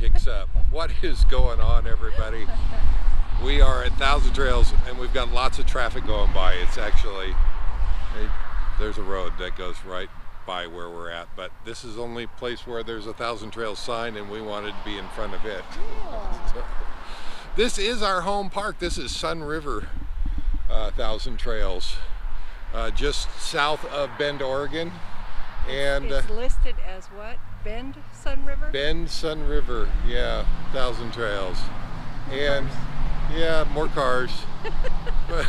picks up. What is going on, everybody? We are at Thousand Trails and we've got lots of traffic going by. It's actually, there's a road that goes right by where we're at, but this is the only place where there's a Thousand Trails sign and we wanted to be in front of it. Yeah. So, this is our home park. This is Sunriver Thousand Trails, just south of Bend, Oregon. And it's listed as what? Bend Sunriver? Bend Sunriver, yeah, Thousand Trails. And yeah, more cars. But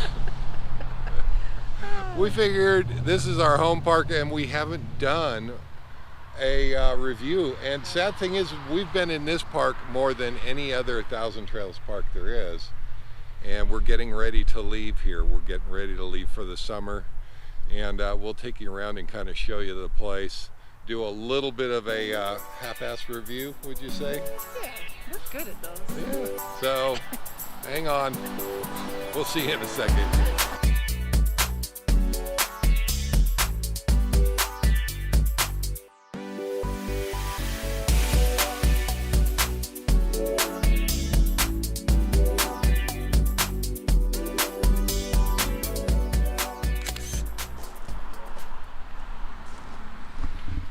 we figured this is our home park and we haven't done a review. And sad thing is, we've been in this park more than any other Thousand Trails park there is. And we're getting ready to leave here. We're getting ready to leave for the summer. And we'll take you around and kind of show you the place. Do a little bit of a half-assed review, would you say? Yeah, we're good at those. Yeah. So, hang on. We'll see you in a second.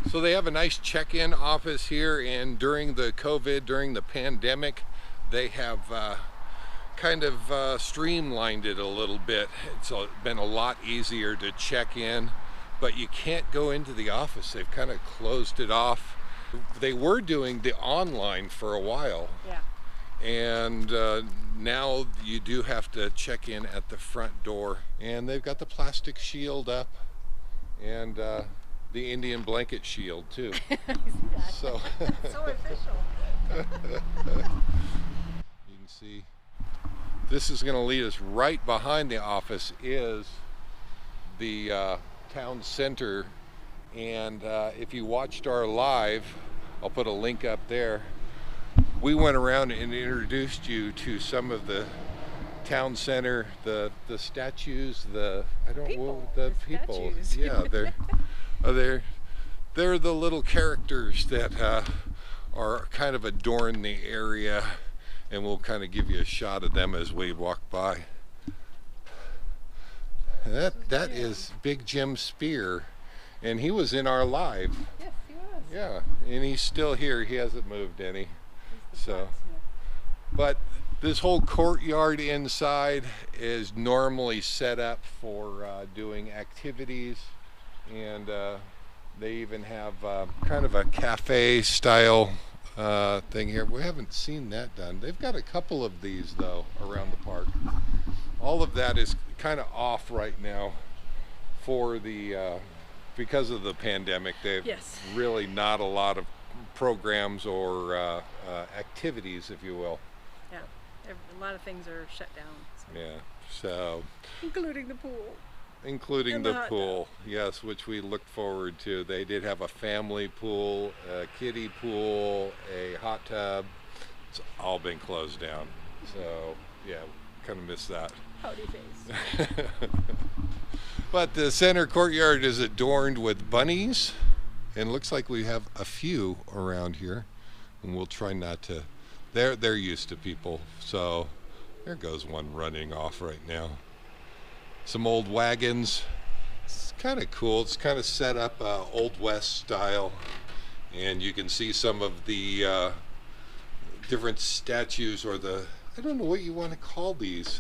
So they have a nice check-in office here, and during the COVID, during the pandemic, they have kind of streamlined it a little bit. It's been a lot easier to check in, but you can't go into the office. They've kind of closed it off. They were doing the online for a while. Yeah. And now you do have to check in at the front door, and they've got the plastic shield up and the Indian blanket shield too. So so official. you can see this is going to lead us right behind the office is the town center. And if you watched our live, I'll put a link up there. We went around and introduced you to some of the town center, the statues, the people. Statues. Yeah, they're the little characters that are kind of adorn the area, and we'll kind of give you a shot of them as we walk by. That is Big Jim Spear, and he was in our live. Yes, he was. Yeah, and he's still here. He hasn't moved any. So, but this whole courtyard inside is normally set up for doing activities, and they even have kind of a cafe style thing here. We haven't seen that done. They've got a couple of these though around the park. All of that is kind of off right now for the because of the pandemic. They've really not a lot of programs or activities, if you will. Yeah, a lot of things are shut down. So. Yeah, so including the pool. Including the pool, yes, which we looked forward to. They did have a family pool, a kiddie pool, a hot tub. It's all been closed down. So, yeah, kind of missed that. Howdy face. But the center courtyard is adorned with bunnies, and looks like we have a few around here. And we'll try not to. They're used to people. So, there goes one running off right now. Some old wagons. It's kind of cool. It's kind of set up Old West style, and you can see some of the different statues, or I don't know what you want to call these,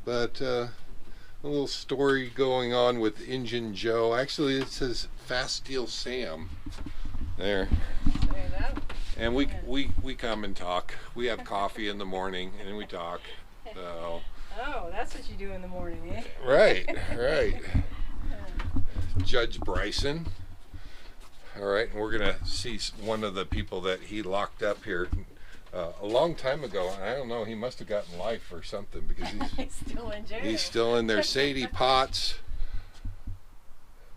but a little story going on with Injun Joe. Actually, it says Fast Steel Sam there. And we come and talk. We have coffee in the morning and we talk. So. Oh, that's what you do in the morning, eh? Right. Judge Bryson. All right, and we're gonna see one of the people that he locked up here a long time ago. I don't know, he must have gotten life or something, because he's still in jail. He's still in there. Sadie Potts,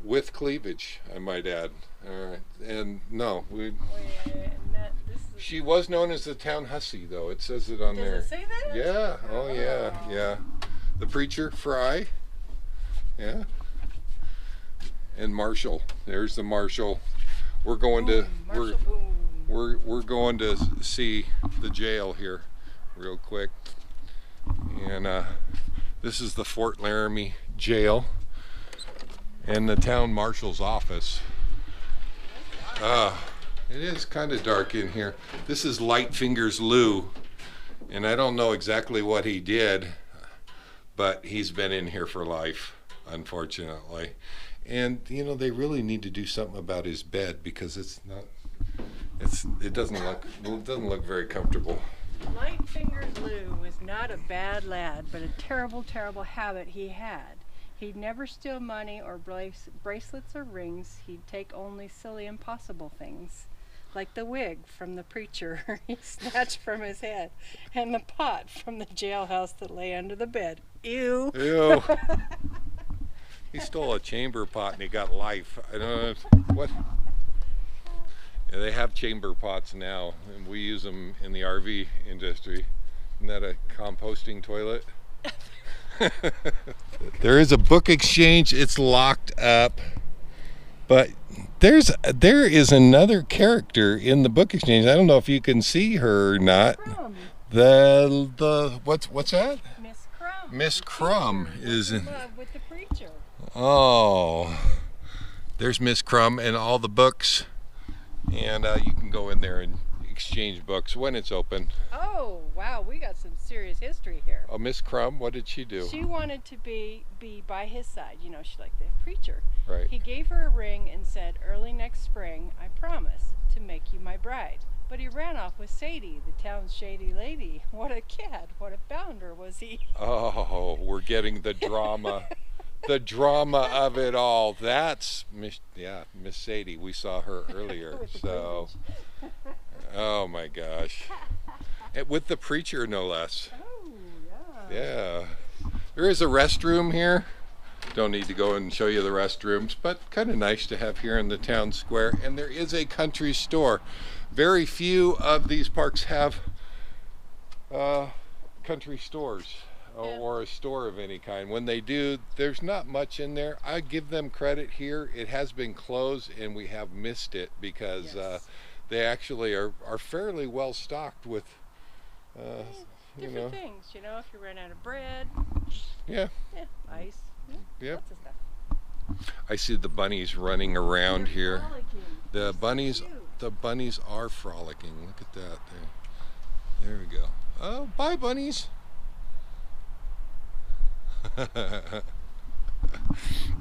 with cleavage, I might add. All right, and no, she was known as the town hussy, though. It says it on there. Does it say that? Yeah. Oh, yeah. The preacher, Fry. Yeah. And Marshall. There's the Marshall. We're going to. we're going to see the jail here real quick, and this is the Fort Laramie jail and the town marshal's office. It is kind of dark in here. This is Lightfinger's Lou, and I don't know exactly what he did, but he's been in here for life, unfortunately. And you know, they really need to do something about his bed, because it doesn't look very comfortable. Lightfinger's Lou was not a bad lad, but a terrible, terrible habit he had. He'd never steal money or bracelets or rings. He'd take only silly, impossible things, like the wig from the preacher he snatched from his head, and the pot from the jailhouse that lay under the bed. Ew. Ew. He stole a chamber pot and he got life. I don't know what. Yeah, they have chamber pots now, and we use them in the RV industry. Isn't that a composting toilet? There is a book exchange. It's locked up, but there is another character in the book exchange. I don't know if you can see her or not. The what's that? Miss Crumb. Miss Crumb is in love with the preacher. Oh, there's Miss Crumb and all the books, and you can go in there and exchange books when it's open. Oh, wow, we got some serious history here. Oh, Miss Crumb, what did she do? She wanted to be by his side. You know, she liked the preacher. Right. He gave her a ring and said, "Early next spring, I promise to make you my bride." But he ran off with Sadie, the town's shady lady. What a cad, what a bounder was he. Oh, we're getting the drama. The drama of it all. That's Miss Sadie. We saw her earlier. So, oh my gosh. And with the preacher, no less. Oh, yeah. Yeah. There is a restroom here. Don't need to go and show you the restrooms, but kind of nice to have here in the town square. And there is a country store. Very few of these parks have country stores. Or a store of any kind. When they do, there's not much in there. I give them credit here. It has been closed and we have missed it, because they actually are fairly well stocked with different things. You know, if you run out of bread, ice, lots of stuff. I see the bunnies running around here. Frolicking. The bunnies are frolicking. Look at that. There we go. Oh, bye bunnies.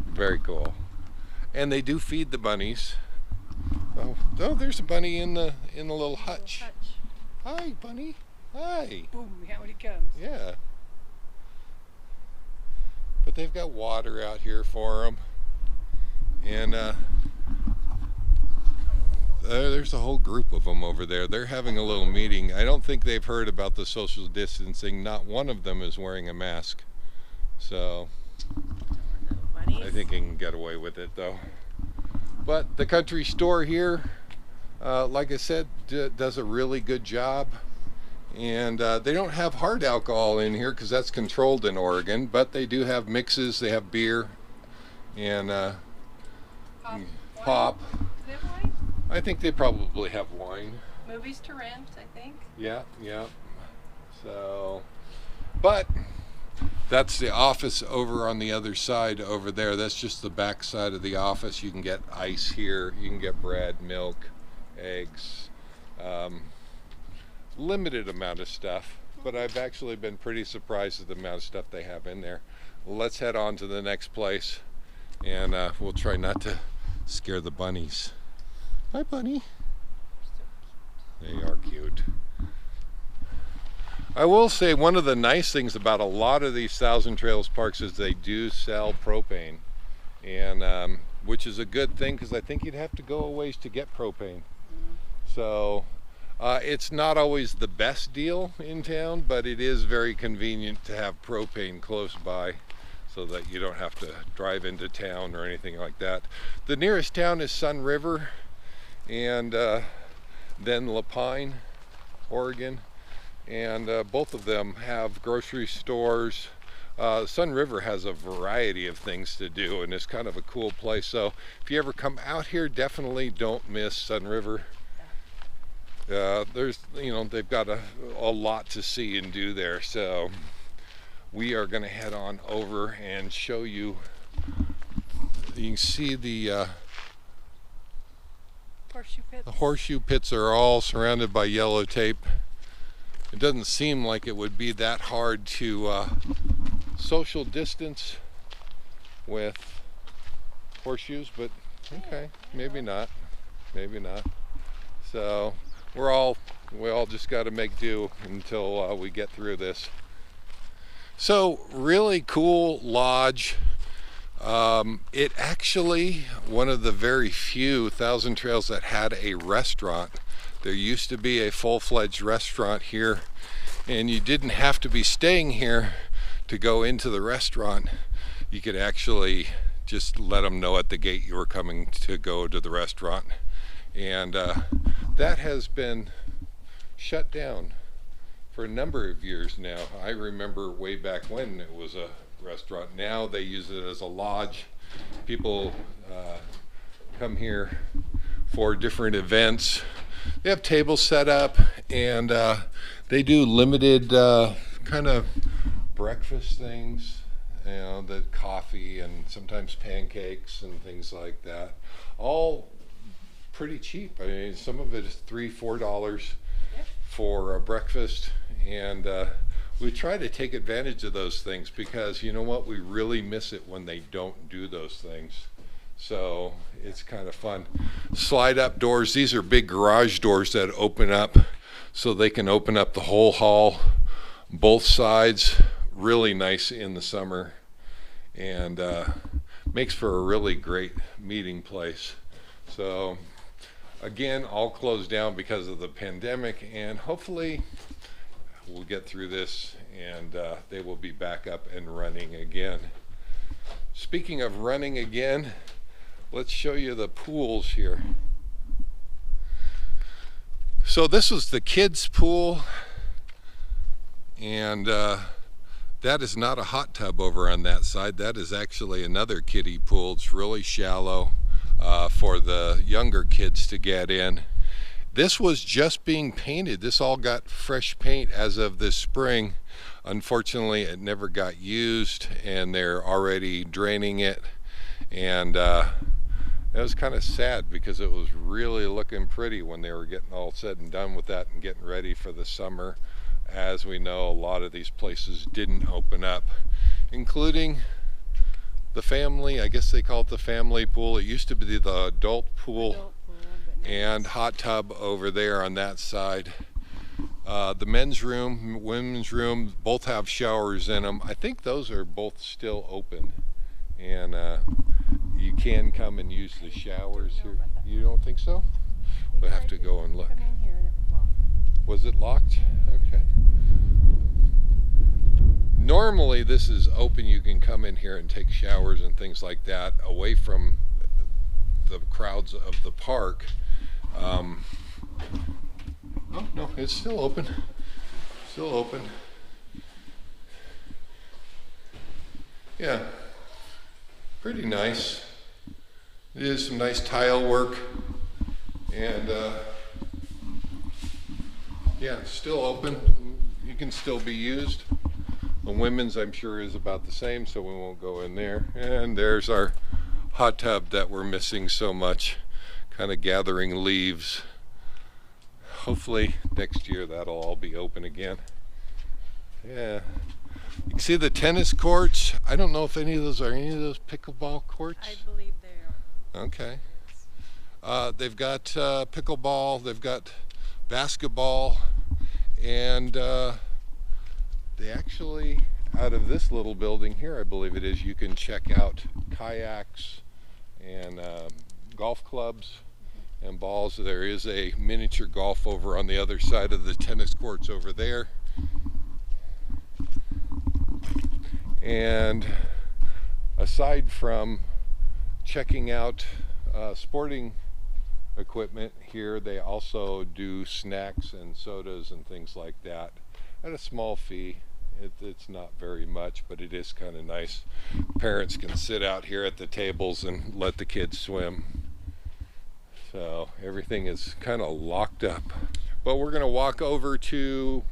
Very cool. And they do feed the bunnies. Oh, there's a bunny in the little hutch. Hi, bunny. Hi. Boom, out he comes. Yeah. But they've got water out here for them. And there's a whole group of them over there. They're having a little meeting. I don't think they've heard about the social distancing. Not one of them is wearing a mask. So I think he can get away with it though. But the country store here, like I said, does a really good job. And they don't have hard alcohol in here because that's controlled in Oregon, but they do have mixes. They have beer and pop. Do they have wine? I think they probably have wine. Movies to rent, I think. Yeah. So, but that's the office over on the other side over there. That's just the back side of the office. You can get ice here. You can get bread, milk, eggs, limited amount of stuff. But I've actually been pretty surprised at the amount of stuff they have in there. Let's head on to the next place, and we'll try not to scare the bunnies. Hi, bunny. They are cute. I will say one of the nice things about a lot of these Thousand Trails parks is they do sell propane, and which is a good thing, because I think you'd have to go a ways to get propane. So it's not always the best deal in town, but it is very convenient to have propane close by so that you don't have to drive into town or anything like that. The nearest town is Sunriver, and then Lapine, Oregon. And both of them have grocery stores. Sunriver has a variety of things to do, and it's kind of a cool place. So if you ever come out here, definitely don't miss Sunriver. there's, they've got a lot to see and do there. So we are going to head on over and show you. You can see the Horseshoe pits. the horseshoe pits are all surrounded by yellow tape. It doesn't seem like it would be that hard to social distance with horseshoes, but okay, maybe not. Maybe not. So we all just got to make do until we get through this. So really cool lodge. It actually one of the very few Thousand Trails that had a restaurant. There used to be a full-fledged restaurant here, and you didn't have to be staying here to go into the restaurant. You could actually just let them know at the gate you were coming to go to the restaurant. And that has been shut down for a number of years now. I remember way back when it was a restaurant. Now they use it as a lodge. People come here for different events. They have tables set up, and they do limited kind of breakfast things, the coffee and sometimes pancakes and things like that. All pretty cheap. I mean, some of it is $3-4 for breakfast, and we try to take advantage of those things because you know what, we really miss it when they don't do those things. So it's kind of fun. Slide up doors. These are big garage doors that open up so they can open up the whole hall, both sides. Really nice in the summer, and makes for a really great meeting place. So again, all closed down because of the pandemic, and hopefully we'll get through this and they will be back up and running again. Speaking of running again, let's show you the pools here. So this was the kids' pool, and that is not a hot tub over on that side. That is actually another kiddie pool. It's really shallow for the younger kids to get in. This was just being painted. This all got fresh paint as of this spring. Unfortunately, it never got used, and they're already draining it. And it was kind of sad because it was really looking pretty when they were getting all said and done with that and getting ready for the summer. As we know, a lot of these places didn't open up, including the family, I guess they call it the family pool. It used to be the adult pool and hot tub over there on that side. The men's room, women's room, both have showers in them. I think those are both still open, and you can come and use the showers here. You don't think so? We'll have to go and look. Was it locked? Okay. Normally this is open. You can come in here and take showers and things like that away from the crowds of the park. Oh no, it's still open. Still open. Yeah, pretty nice. It is some nice tile work, and yeah, it's still open. You can still be used. The women's, I'm sure, is about the same, so we won't go in there. And there's our hot tub that we're missing so much, kind of gathering leaves. Hopefully next year that'll all be open again. Yeah. You can see the tennis courts. I don't know if any of those pickleball courts. I believe they are. Okay. They've got pickleball, they've got basketball, and they actually, out of this little building here, I believe it is, you can check out kayaks and golf clubs and balls. There is a miniature golf over on the other side of the tennis courts over there. And aside from checking out sporting equipment here, they also do snacks and sodas and things like that at a small fee. It's not very much, but it is kind of nice. Parents can sit out here at the tables and let the kids swim. So everything is kind of locked up. But we're going to walk over to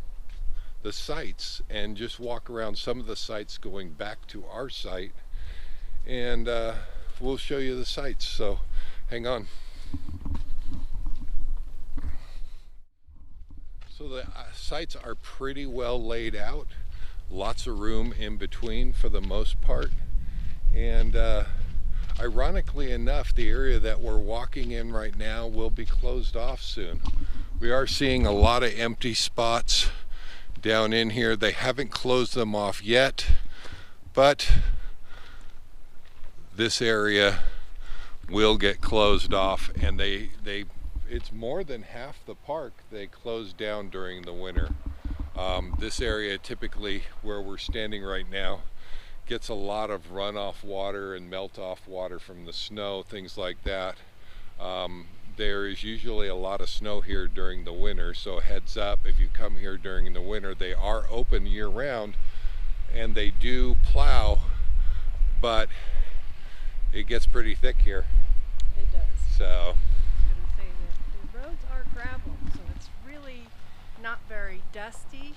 the sites and just walk around some of the sites going back to our site, and we'll show you the sites, so hang on. So the sites are pretty well laid out, lots of room in between for the most part, and ironically enough, the area that we're walking in right now will be closed off soon. We are seeing a lot of empty spots down in here. They haven't closed them off yet, but this area will get closed off, and it's more than half the park they close down during the winter. This area, typically where we're standing right now, gets a lot of runoff water and melt off water from the snow, things like that. There is usually a lot of snow here during the winter, so heads up, if you come here during the winter, they are open year round and they do plow, but it gets pretty thick here. It does. So I was going to say that the roads are gravel, so it's really not very dusty,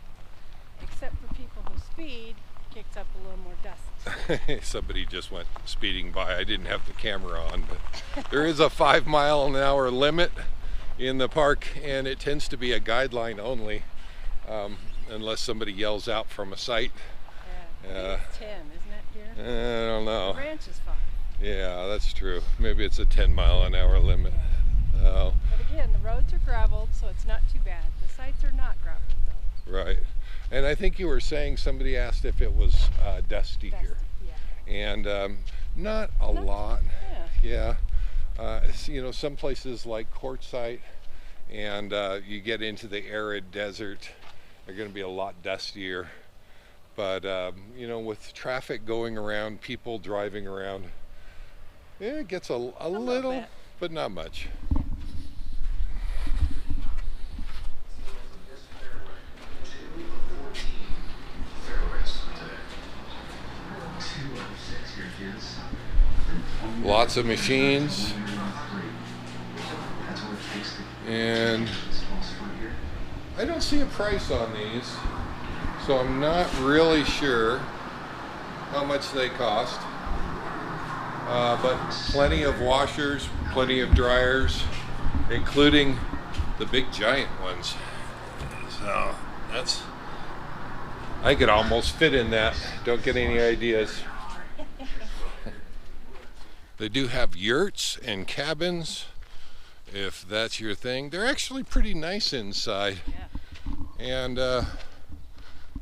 except for people who speed. Kicks up a little more dust. somebody just went speeding by. I didn't have the camera on, but there is a 5-mile-an-hour limit in the park, and it tends to be a guideline only, unless somebody yells out from a site. Yeah, it's 10, isn't it, here? I don't know. The ranch is 5. Yeah, that's true. Maybe it's a 10-mile-an-hour limit. But again, the roads are graveled, so it's not too bad. The sites are not graveled, though. Right. And I think you were saying, somebody asked if it was dusty here. Yeah. And not a lot. Yeah. You know, some places like Quartzsite and you get into the arid desert, they're going to be a lot dustier. But, you know, with traffic going around, people driving around, yeah, it gets a little bit, but not much. Lots of machines, and I don't see a price on these, so I'm not really sure how much they cost, but plenty of washers, plenty of dryers, including the big giant ones. So I could almost fit in that. Don't get any ideas. They do have yurts and cabins, if that's your thing. They're actually pretty nice inside. Yeah. And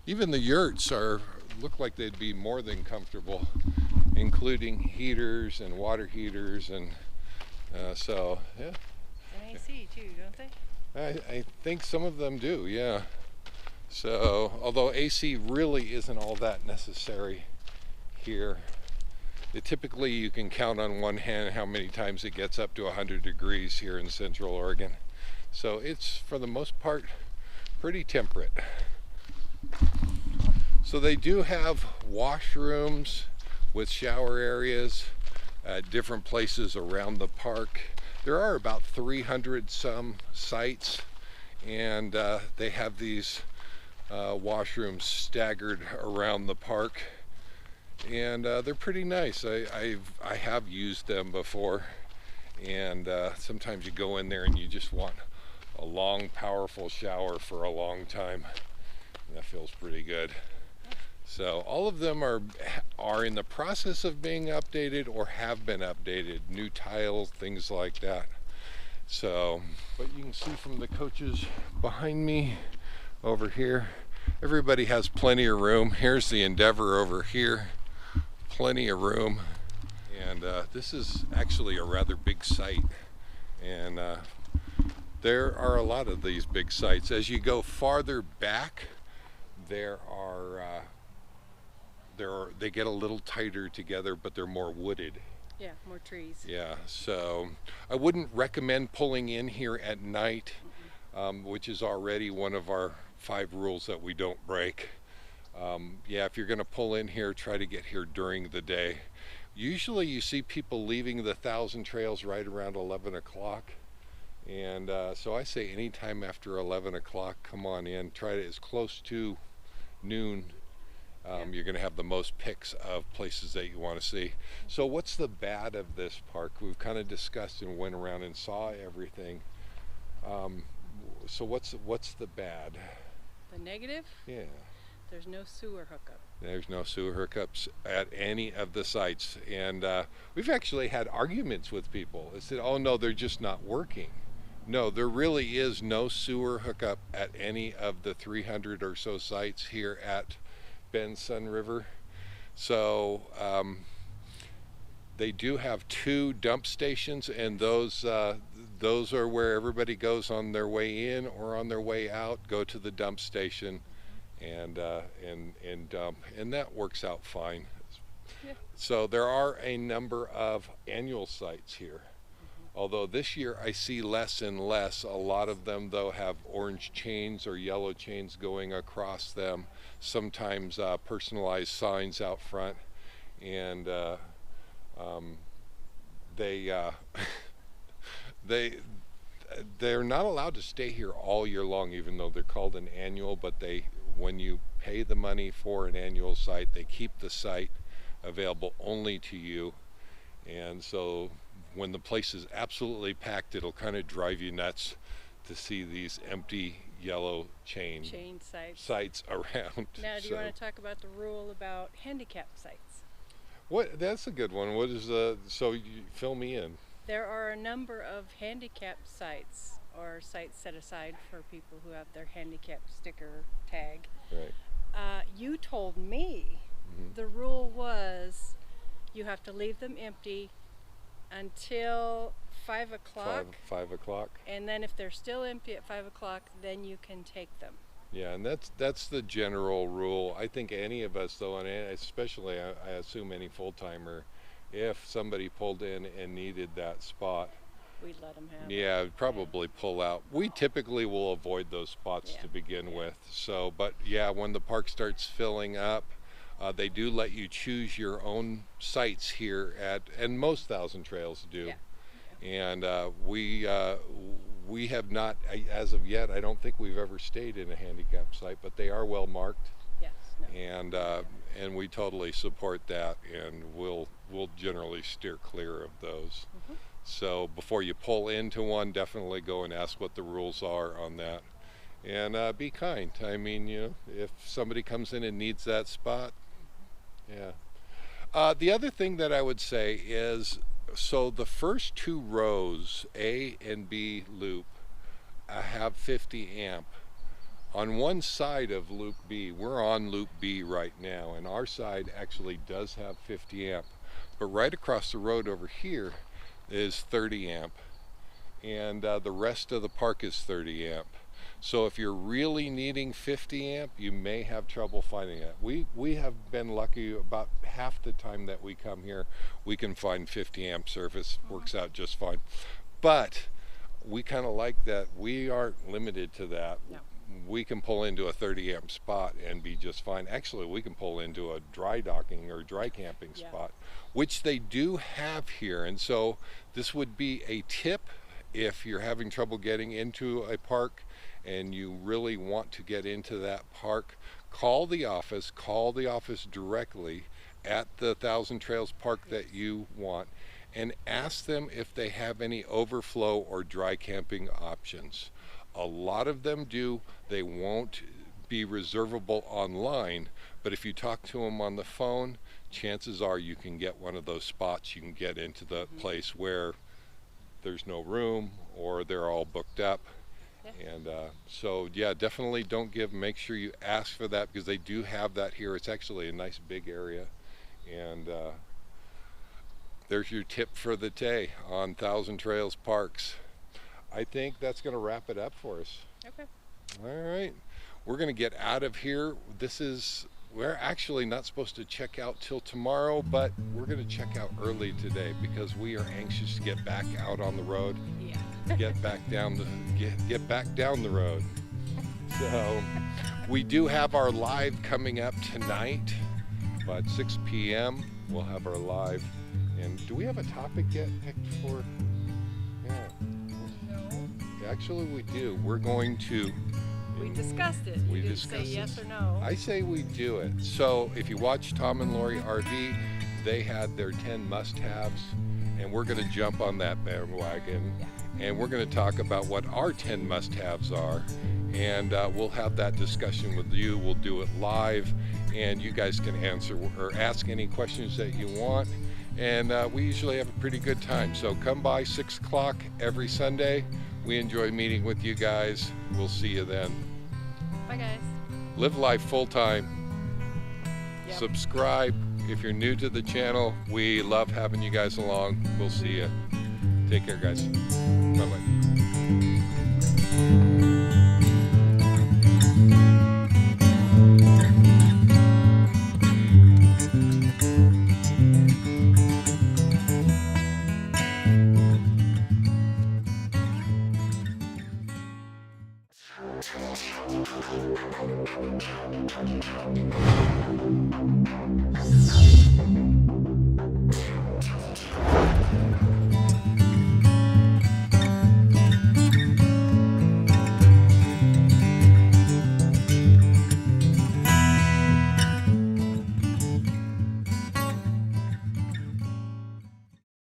even the yurts look like they'd be more than comfortable, including heaters and water heaters, and so yeah. And AC too, don't they? I think some of them do, yeah. So although AC really isn't all that necessary here. Typically you can count on one hand how many times it gets up to 100 degrees here in Central Oregon. So it's, for the most part, pretty temperate. So they do have washrooms with shower areas at different places around the park. There are about 300 some sites, and they have these washrooms staggered around the park. And they're pretty nice. I have used them before, and sometimes you go in there and you just want a long, powerful shower for a long time. That feels pretty good. So all of them are in the process of being updated or have been updated. New tiles, things like that. So, but you can see from the coaches behind me over here, everybody has plenty of room. Here's the Endeavor over here. Plenty of room, and this is actually a rather big site, and there are a lot of these big sites. As you go farther back, they get a little tighter together, but they're more wooded. Yeah, more trees. Yeah, so I wouldn't recommend pulling in here at night, which is already one of our 5 rules that we don't break. Yeah, if you're going to pull in here, try to get here during the day. Usually you see people leaving the Thousand Trails right around 11 o'clock, And so I say anytime after 11 o'clock, come on in. Try to as close to noon. You're going to have the most picks of places that you want to see. So what's the bad of this park? We've kind of discussed and went around and saw everything. So what's the bad? The negative? Yeah. There's no sewer hookup. There's no sewer hookups at any of the sites. And we've actually had arguments with people. They said, oh no, they're just not working. No, there really is no sewer hookup at any of the 300 or so sites here at Bend Sunriver. So they do have 2 dump stations, and those are where everybody goes on their way in or on their way out. Go to the dump station and dump, and that works out fine. Yeah. So there are a number of annual sites here. Although this year I see less and less. A lot of them though have orange chains or yellow chains going across them. Sometimes personalized signs out front, and they're not allowed to stay here all year long, even though they're called an annual. But when you pay the money for an annual site, they keep the site available only to you. And so when the place is absolutely packed, it'll kind of drive you nuts to see these empty yellow chain sites around. Now, do you want to talk about the rule about handicap sites? That's a good one. What is so you fill me in. There are a number of handicap sites, or sites set aside for people who have their handicap sticker tag. Right. You told me the rule was you have to leave them empty until 5 o'clock. 5 o'clock. And then if they're still empty at 5 o'clock, then you can take them. Yeah, and that's the general rule. I think any of us though, and especially I assume any full-timer, if somebody pulled in and needed that spot, we'd let them have it. Probably pull out. We typically will avoid those spots to begin with. So, but yeah, when the park starts filling up, they do let you choose your own sites here and most Thousand Trails do. And we have not, as of yet, I don't think we've ever stayed in a handicap site, but they are well marked. Yes. No. And we totally support that, and we'll generally steer clear of those. So before you pull into one, definitely go and ask what the rules are on that, and be kind. I mean, if somebody comes in and needs that spot, the other thing that I would say is, so the first 2 rows, A and B loop, have 50 amp. On one side of loop B, we're on loop B right now, and our side actually does have 50 amp. But right across the road over here is 30 amp, and the rest of the park is 30 amp. So if you're really needing 50 amp, you may have trouble finding it. We have been lucky. About half the time that we come here, we can find 50 amp service. Works out just fine. But we kind of like that we aren't limited to that. No. We can pull into a 30 amp spot and be just fine. Actually, we can pull into a dry docking or dry camping spot, which they do have here. And so this would be a tip if you're having trouble getting into a park and you really want to get into that park. Call the office directly at the Thousand Trails park that you want, and ask them if they have any overflow or dry camping options. A lot of them do. They won't be reservable online, but if you talk to them on the phone, chances are you can get one of those spots. You can get into the place where there's no room or they're all booked up. And so definitely make sure you ask for that, because they do have that here. It's actually a nice big area. And there's your tip for the day on Thousand Trails parks. I think that's going to wrap it up for us. Okay. All right. We're going to get out of here. We're actually not supposed to check out till tomorrow, but we're going to check out early today because we are anxious to get back out on the road. Get back down the road. So we do have our live coming up tonight, about 6 p.m. We'll have our live. And do we have a topic yet picked for? Yeah. No. Actually, we do. We're going to. We discussed it. We You didn't discussed say yes this. or no. I say we do it. So if you watch Tom and Lori RV, they had their 10 must-haves, and we're going to jump on that bandwagon, and we're going to talk about what our 10 must-haves are, and we'll have that discussion with you. We'll do it live, and you guys can answer or ask any questions that you want, and we usually have a pretty good time. So come by 6 o'clock every Sunday. We enjoy meeting with you guys. We'll see you then. Bye, guys. Live life full time. Yep. Subscribe if you're new to the channel. We love having you guys along. We'll see you. Take care, guys. Bye-bye.